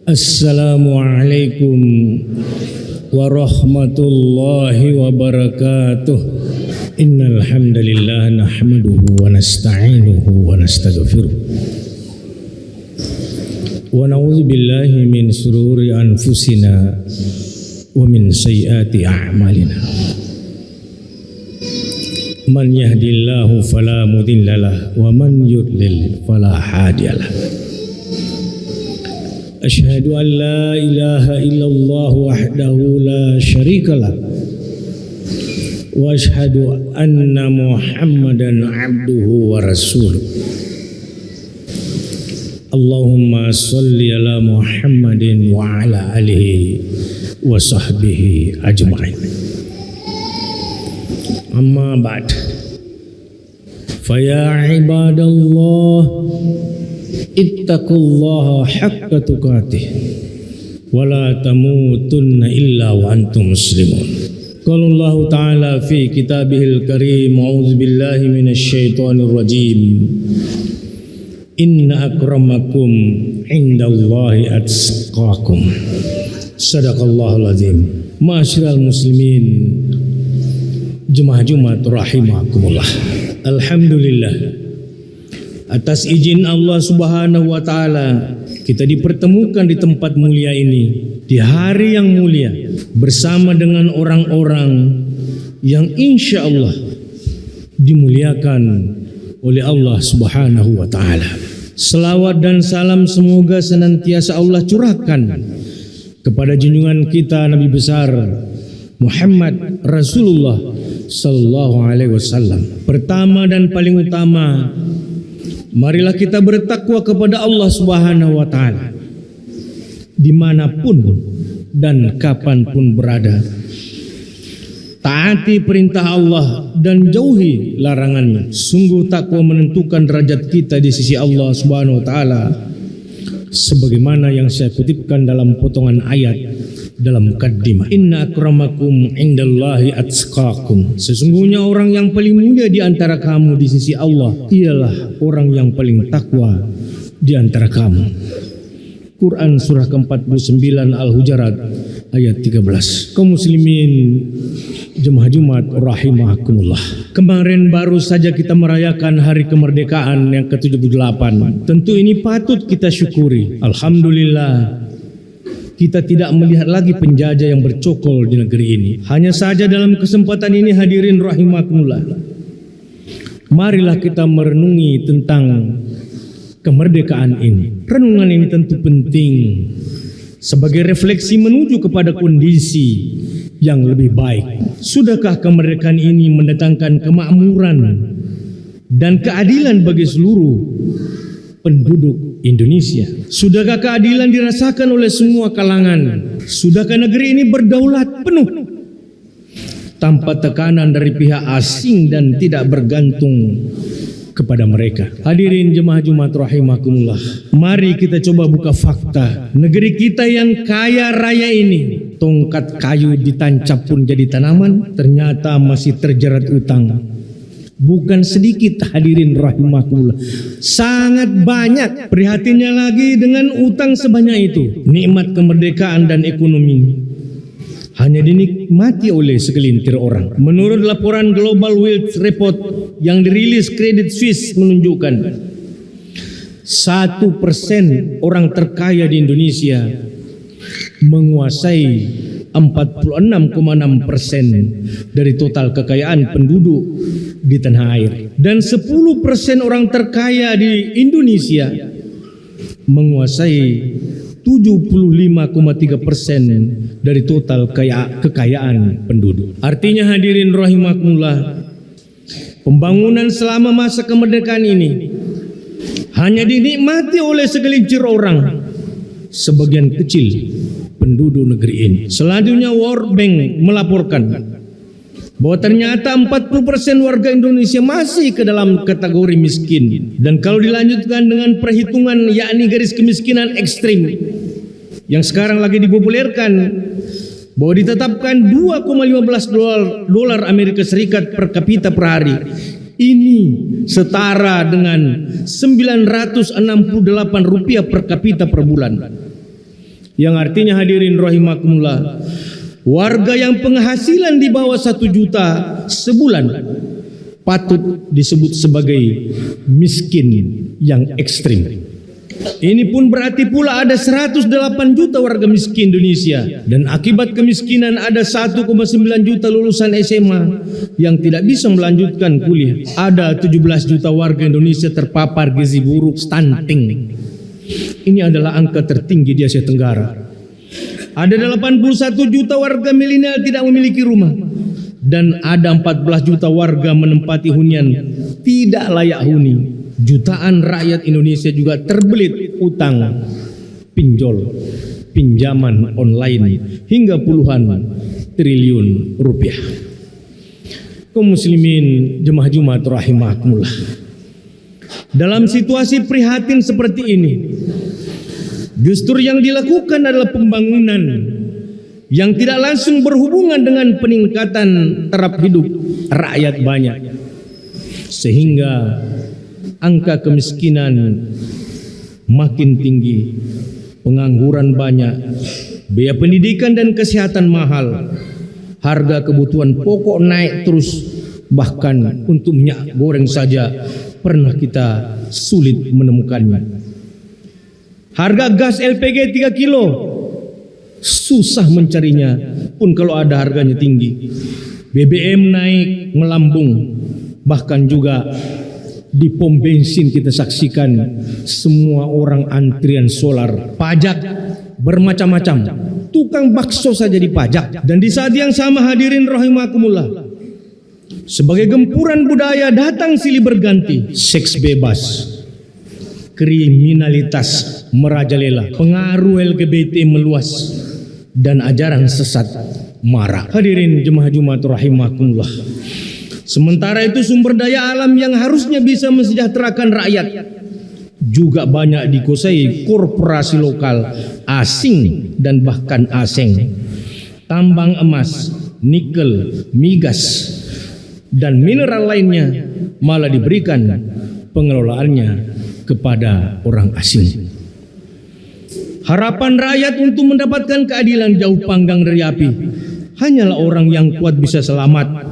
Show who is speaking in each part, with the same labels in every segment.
Speaker 1: Assalamualaikum warahmatullahi wabarakatuh. Innal hamdalillah nahmaduhu wa nasta'inuhu wa nastaghfiruh. Wa na'udzu billahi min shururi anfusina wa min sayyiati a'malina. Man yahdihillahu fala mudhillalah wa man yudlil fala hadiyalah. Asyhadu an la ilaha illallah wahdahu la syarikalah wa asyhadu anna Muhammadan abduhu wa rasuluh. Allahumma salli ala Muhammadin wa ala alihi wa sahbihi ajma'in. Amma ba'd. Fa ya ibadallah ittaqullaha haqqa tuqatih wa la tamutunna illa wa antum muslimun. Qala Allah ta'ala fi kitabihil karim, a'udzu billahi minasy syaithanir rajim. Inna akramakum indallahi atqakum. Sadaqallahul azim. Ma'asyiral muslimin, jemaah Jumat rahimakumullah. Alhamdulillah, atas izin Allah Subhanahu wa taala kita dipertemukan di tempat mulia ini, di hari yang mulia, bersama dengan orang-orang yang insya Allah dimuliakan oleh Allah Subhanahu wa taala. Selawat dan salam semoga senantiasa Allah curahkan kepada junjungan kita Nabi besar Muhammad Rasulullah sallallahu alaihi wasallam. Pertama dan paling utama, marilah kita bertakwa kepada Allah Subhanahu wa taala dimanapun dan kapanpun berada. Taati perintah Allah dan jauhi larangannya. Sungguh takwa menentukan derajat kita di sisi Allah Subhanahu wa taala, sebagaimana yang saya kutipkan dalam potongan ayat dalam mukaddimah. Inna akramakum indallahi atqakum. Sesungguhnya orang yang paling mulia di antara kamu di sisi Allah ialah orang yang paling takwa di antara kamu. Quran surah ke-49 Al-Hujurat ayat 13. Kaum muslimin, jemaah Jumat rahimakumullah. Kemarin baru saja kita merayakan hari kemerdekaan yang ke-78. Tentu ini patut kita syukuri. Alhamdulillah, kita tidak melihat lagi penjajah yang bercokol di negeri ini. Hanya saja dalam kesempatan ini hadirin rahimakumullah, marilah kita merenungi tentang kemerdekaan ini. Renungan ini tentu penting sebagai refleksi menuju kepada kondisi yang lebih baik. Sudahkah kemerdekaan ini mendatangkan kemakmuran dan keadilan bagi seluruh penduduk Indonesia? Sudahkah keadilan dirasakan oleh semua kalangan? Sudahkah negeri ini berdaulat penuh tanpa tekanan dari pihak asing dan tidak bergantung kepada mereka? Hadirin jemaah Jumat rahimakumullah, mari kita coba buka fakta. Negeri kita yang kaya raya ini, tongkat kayu ditancap pun jadi tanaman, ternyata masih terjerat utang. Bukan sedikit hadirin rahimakumullah, sangat banyak. Prihatinnya lagi dengan utang sebanyak itu, nikmat kemerdekaan dan ekonomi hanya dinikmati oleh segelintir orang. Menurut laporan Global Wealth Report yang dirilis Credit Suisse menunjukkan 1% orang terkaya di Indonesia menguasai 46,6% dari total kekayaan penduduk di tanah air, dan 10% orang terkaya di Indonesia menguasai 75,3% dari total kekayaan penduduk. Artinya hadirin rahimakumullah, pembangunan selama masa kemerdekaan ini hanya dinikmati oleh segelintir orang, sebagian kecil penduduk negeri ini. Selanjutnya World Bank melaporkan bahwa ternyata 40% warga Indonesia masih ke dalam kategori miskin. Dan kalau dilanjutkan dengan perhitungan yakni garis kemiskinan ekstrim yang sekarang lagi dipopulerkan, bahwa ditetapkan 2,15 dolar Amerika Serikat per kapita per hari, ini setara dengan 968 rupiah per kapita per bulan. Yang artinya hadirin rahimakumullah, warga yang penghasilan di bawah 1 juta sebulan patut disebut sebagai miskin yang ekstrim. Ini pun berarti pula ada 108 juta warga miskin Indonesia, dan akibat kemiskinan ada 1,9 juta lulusan SMA yang tidak bisa melanjutkan kuliah. Ada 17 juta warga Indonesia terpapar gizi buruk, stunting. Ini adalah angka tertinggi di Asia Tenggara. Ada 81 juta warga milenial tidak memiliki rumah, dan ada 14 juta warga menempati hunian tidak layak huni. Jutaan rakyat Indonesia juga terbelit utang, pinjol, pinjaman online hingga puluhan triliun rupiah. Kaum muslimin jemaah Jumat rahimakumullah. Dalam situasi prihatin seperti ini, justru yang dilakukan adalah pembangunan yang tidak langsung berhubungan dengan peningkatan taraf hidup rakyat banyak, sehingga angka kemiskinan makin tinggi, pengangguran banyak, biaya pendidikan dan kesehatan mahal, harga kebutuhan pokok naik terus, bahkan untuk minyak goreng saja pernah kita sulit menemukannya. Harga gas LPG 3 kilo susah mencarinya pun kalau ada harganya tinggi. BBM naik melambung, bahkan juga di pom bensin kita saksikan semua orang antrian solar. Pajak bermacam-macam, tukang bakso saja dipajak. Dan di saat yang sama hadirin rahimakumullah, sebagai gempuran budaya datang silih berganti, seks bebas, kriminalitas merajalela, pengaruh LGBT meluas, dan ajaran sesat marak. Hadirin jemaah Jumat rahimakumullah. Sementara itu sumber daya alam yang harusnya bisa mensejahterakan rakyat juga banyak dikuasai korporasi lokal, asing dan bahkan asing. Tambang emas, nikel, migas dan mineral lainnya malah diberikan pengelolaannya kepada orang asing. Harapan rakyat untuk mendapatkan keadilan jauh panggang dari api. Hanyalah orang yang kuat bisa selamat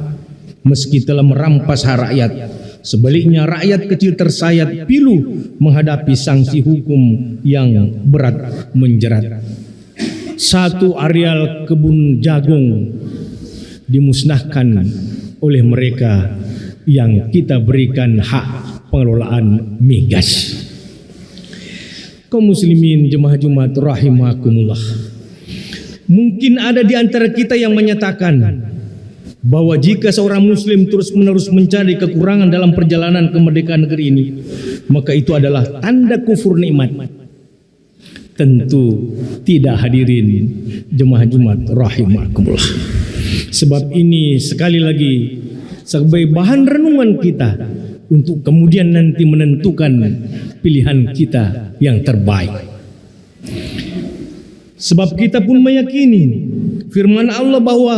Speaker 1: meski telah merampas hak rakyat. Sebaliknya rakyat kecil tersayat pilu menghadapi sanksi hukum yang berat menjerat. Satu areal kebun jagung dimusnahkan oleh mereka yang kita berikan hak pengelolaan migas. Kaum muslimin jemaah Jumat rahimakumullah. Mungkin ada di antara kita yang menyatakan bahwa jika seorang muslim terus-menerus mencari kekurangan dalam perjalanan kemerdekaan negeri ini, maka itu adalah tanda kufur nikmat. Tentu tidak hadirin jemaah Jumat rahimakumullah. Sebab ini sekali lagi sebagai bahan renungan kita untuk kemudian nanti menentukan pilihan kita yang terbaik. Sebab kita pun meyakini firman Allah bahwa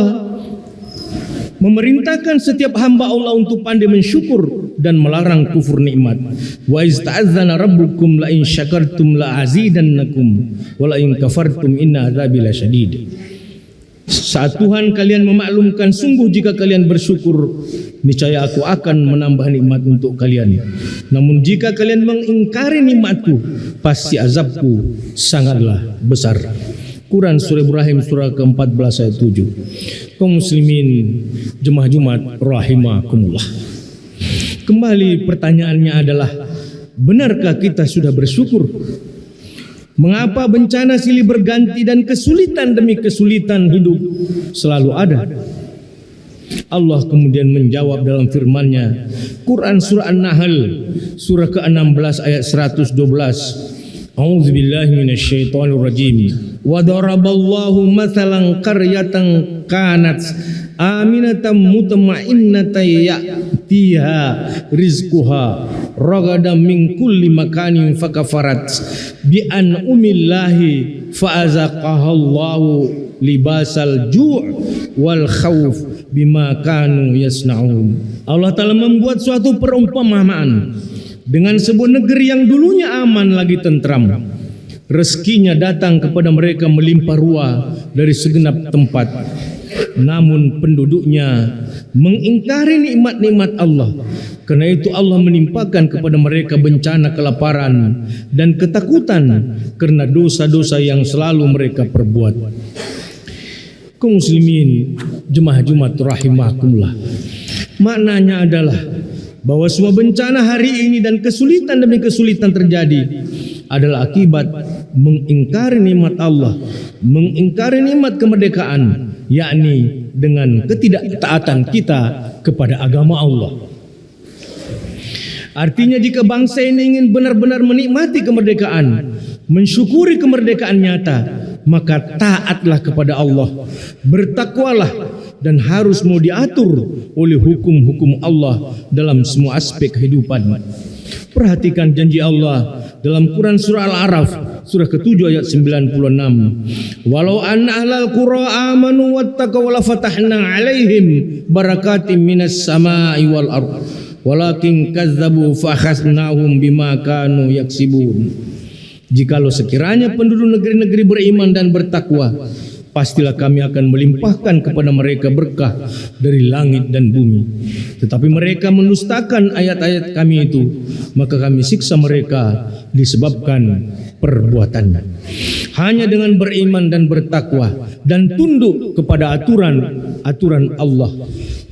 Speaker 1: memerintahkan setiap hamba Allah untuk pandai mensyukur dan melarang kufur nikmat. Wa iz ta'azzana rabbukum la in syakartum la azidannakum wa la in kafartum inna adzabi lasyadid. Saat Tuhan kalian memaklumkan, sungguh jika kalian bersyukur, niscaya aku akan menambah nikmat untuk kalian. Namun jika kalian mengingkari nikmatku, pasti azabku sangatlah besar. Quran Surah Ibrahim surah ke-14 ayat 7. Kaum muslimin jemaah Jumat rahimakumullah. Kembali pertanyaannya adalah, benarkah kita sudah bersyukur? Mengapa bencana silih berganti dan kesulitan demi kesulitan hidup selalu ada? Allah kemudian menjawab dalam firman-Nya, Quran surah An-Nahl surah ke-16 ayat 112. A'udzubillahi minasyaitonir rajim. Wa daraballahu mathalan qaryatan kanat aminatan mutma'innatan ya'tiha rizquha ragadan min kulli makanin fakafarat bi an umillahi fa'azaqahallahu libasal ju' wal khauf bima kanu yasna'un. Allah Ta'ala membuat suatu perumpamaan dengan sebuah negeri yang dulunya aman lagi tentram, rezekinya datang kepada mereka melimpah ruah dari segenap tempat. Namun penduduknya mengingkari nikmat-nikmat Allah. Karena itu Allah menimpakan kepada mereka bencana kelaparan dan ketakutan karena dosa-dosa yang selalu mereka perbuat. Kaum muslimin, jemaah Jumat rahimakumullah. Maknanya adalah bahwa semua bencana hari ini dan kesulitan demi kesulitan terjadi adalah akibat mengingkari nikmat Allah, mengingkari nikmat kemerdekaan, yakni dengan ketidaktaatan kita kepada agama Allah. Artinya jika bangsa ini ingin benar-benar menikmati kemerdekaan, mensyukuri kemerdekaan nyata, maka taatlah kepada Allah, bertakwalah, dan harus mau diatur oleh hukum-hukum Allah dalam semua aspek kehidupan. Perhatikan janji Allah dalam Quran surah Al-A'raf surah ke-7 ayat 96. Walau anna ahlal qura amanu wattaqaw la fatahna 'alaihim barakatim minas sama'i wal ardh walakin kazzabu fa akhadnahum bima kanu yaksibun. Jikalau sekiranya penduduk negeri-negeri beriman dan bertakwa, pastilah kami akan melimpahkan kepada mereka berkah dari langit dan bumi. Tetapi mereka mendustakan ayat-ayat kami itu, maka kami siksa mereka disebabkan perbuatannya. Hanya dengan beriman dan bertakwa dan tunduk kepada aturan Allah,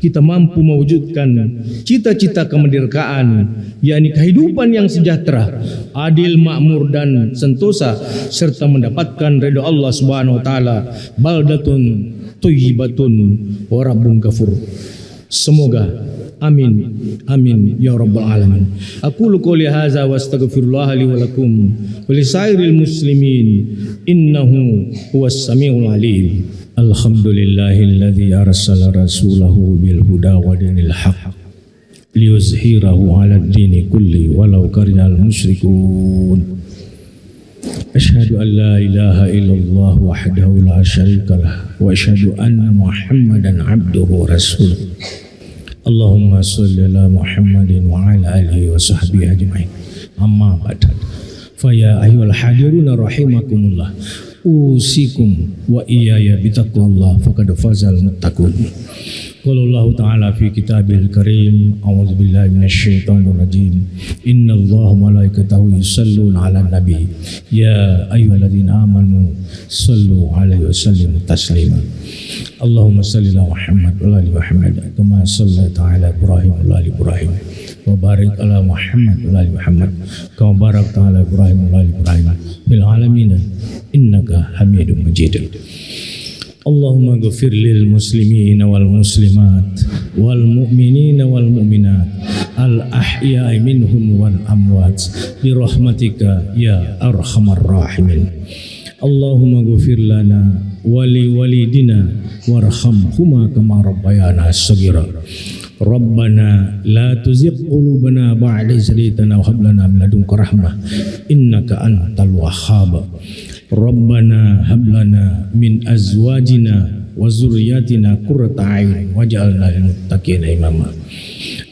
Speaker 1: kita mampu mewujudkan cita-cita kemerdekaan, yakni kehidupan yang sejahtera, adil, makmur dan sentosa, serta mendapatkan ridha Allah Subhanahu wa taala. Baldatun thayyibatun wa rabbun ghafur. Semoga amin amin ya rabbal alamin. Aqulu qouli hadza wa astaghfirullah li wa lakum wa lisairil muslimin innahu huwas samiul alim. Alhamdulillahilladzi arsala rasulahu bil huda wa dinil haqq liyuzhirahu 'alad dini kulli walau karihal musyrikun. Asyhadu an la ilaha illallah wahdahu la syarika lah wa asyhadu anna Muhammadan 'abduhu wa rasuluh. Allahumma shalli ala Muhammadin wa ala alihi wa sahbihi ajma'in. Amma ba'd. Fa ya ayyuhal hadiruna rahimakumullah. Usikum wa iyaya bitaqwallah faqad fazal muttaqun. Qala Allah ta'ala fi kitabil karim, a'udzu billahi minasy syaithanir rajim. Innallaha malaikatahu yusholluna 'alan nabi ya ayyuhalladzina amanu shallu 'alaihi wa sallimu taslima. Allahumma shalli ala Muhammad wa ali Muhammad kama shallaita ala Ibrahim wa ali Ibrahim wa barik ala Muhammad wa ali Muhammad kama barakta ala Ibrahim wa ali Ibrahim fil alamin innaka Hamidum Majid. Allahumma ghfir lil muslimin wal muslimat wal mu'minin wal mu'minat al ahya'i minhum wal amwat bi rahmatika ya arhamar rahimin. Allahumma ghfir lana wa li walidina warhamhuma kama rabbayana shaghira. Rabbana la tuzigh qulubana ba'da idh hadaytana wa hab lana min ladunka rahmah innaka antal wahhab. Rabbana hab lana min azwajina wa zurriyyatina qurrata a'yun waj'alna lil muttaqina imama.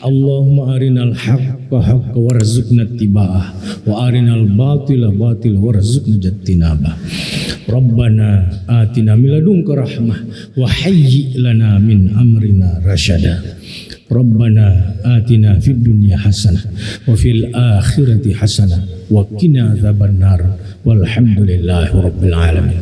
Speaker 1: Allahumma arinal haqqa haqqa warzuqna ittiba'ah wa arinal batila batila warzuqna ijtinabah. Rabbana atina min ladunka rahmah wa hayyi lana min amrina rasyada. Rabbana atina fid dunya hasanah wa fil akhirati hasanah wa qina adzabannar walhamdulillahi rabbil alamin.